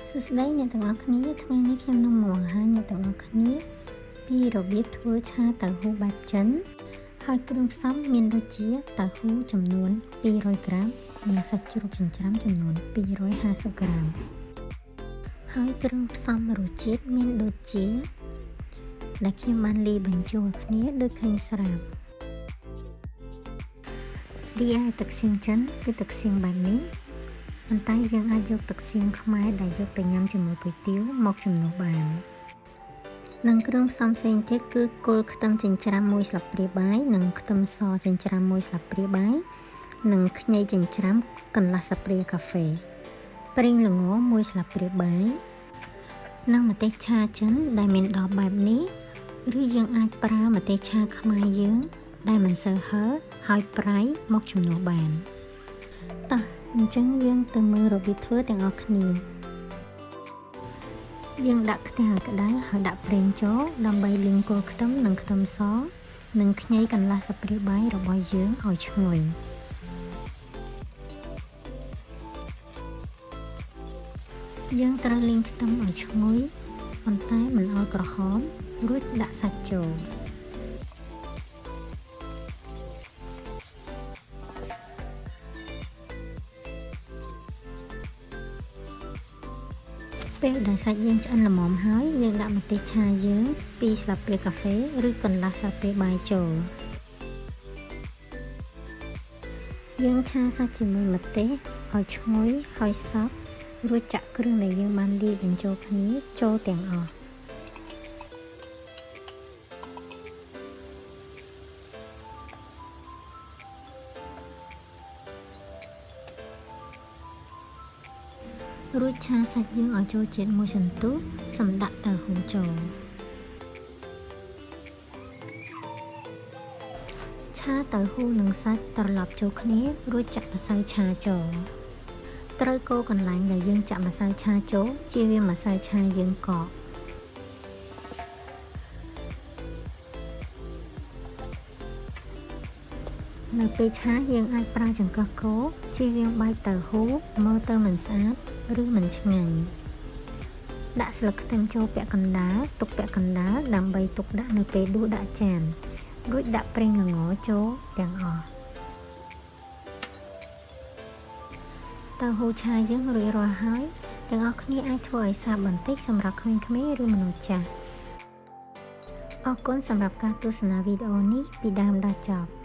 សួស្តីអ្នកទាំងអស់គ្នាថ្ងៃនេះខ្ញុំនឹងមកបង្ហាញអ្នកទាំងអស់គ្នាពីរបៀបធ្វើឆាតៅហ៊ូបែបចិនហើយគ្រឿងផ្សំមានដូចជាតៅហ៊ូចំនួន200ក្រាមនិងសាច់ជ្រូកចិញ្ច្រាំចំនួន250ក្រាមហើយគ្រឿងផ្សំរសជាតិមានដូចជាដែលខ្ញុំបានលាយបញ្ចូលគ្នាដូចឃើញស្រាប់រីឯទឹកសៀងចិនគឺទឹកសៀងបែបនេះប៉ុន្តែយើងអាចយកទឹកសៀងខ្មែរដែលយកទៅញ៉ាំជាមួយគុយទាវមកជំនួសបាននិងគ្រឿងផ្សំផ្សេងទៀតគឺគល់ខ្ទឹមចិញ្ច្រាំ1ស្លាបព្រាបាយនិងខ្ទឹមសចិញ្ច្រាំ1ស្លាបព្រាបាយនិងខ្ញីចិញ្ច្រាំកន្លះស្លាបព្រាកាហ្វេប្រេងល្ង1ស្លាបព្រាបាយនិងម្ទេសឆាចិនដែលមានដបបែបនេះឬយើងអាចប្រើម្ទេសឆាខ្មែរយើងដែលមិនសូវហឹរហើយប្រៃមកជំនួសបានតោះអញ្ចឹងយើងទៅមើលរបៀបធ្វើទាំងអស់គ្នាយើងដាក់ខ្ទះឲ្យក្តៅហើយដាក់ប្រេងចូលដើម្បីលីងគល់ខ្ទឹមនិងខ្ទឹមសនិងខ្ញីកន្លះស្លាបព្រាបាយរបស់យើងឲ្យឈ្ងុយយើងត្រូវលីងខ្ទឹមឲ្យឈ្ងុយប៉ុន្តែមិនឲ្យក្រហមរួចដាក់សាច់ចូលពេលដែលសាច់យើងឆ្អិនល្មមហើយយើងដាក់ម្ទេសឆាយើង2ស្លាបព្រាកាហ្វេឬកន្លះស្លាបព្រាបាយចូលយើងឆាសាច់ជាមួយម្ទេសឲ្យឈ្ងុយហើយសព្វរួចចាក់គ្រឿងដែលយើងបានលាយបញ្ចូលគ្នាចូលទាំងអស់រួចឆាសាច់យើងឲ្យចូលជាតិមួយសន្ទុះសម្ដាក់តៅហ៊ូចូលឆាតៅហ៊ូនិងសាច់ត្រឡប់ចូលគ្នារួចចាក់ម្សៅឆាចូលត្រូវកូរកន្លែងដែលយើងចាក់ម្សៅឆាចូលជៀសវាងម្សៅឆាយើងកកនៅពេលឆាយើងអាចប្រើចង្កឹះកូរជៀសវាងបែកតៅហ៊ូមើលទៅមិនស្អាតឬមិនឆ្ងាញ់ដាក់ស្លឹកខ្ទឹមចូលពាក់កណ្ដាលទុកពាក់កណ្ដាលដើម្បីទុកដាក់នៅពេលដួសដាក់ចានរួចដាក់ប្រេងល្ងចូលទាំងអស់តៅហ៊ូឆាយើងរួចរាល់ហើយទាំងអស់គ្នាអាចធ្វើឲ្យសាបបន្តិចសម្រាប់ក្មេងៗឬមនុស្សចាស់អរគុណសម្រាប់ការទស្សនាវីដេអូនេះពីដើមដល់ចប់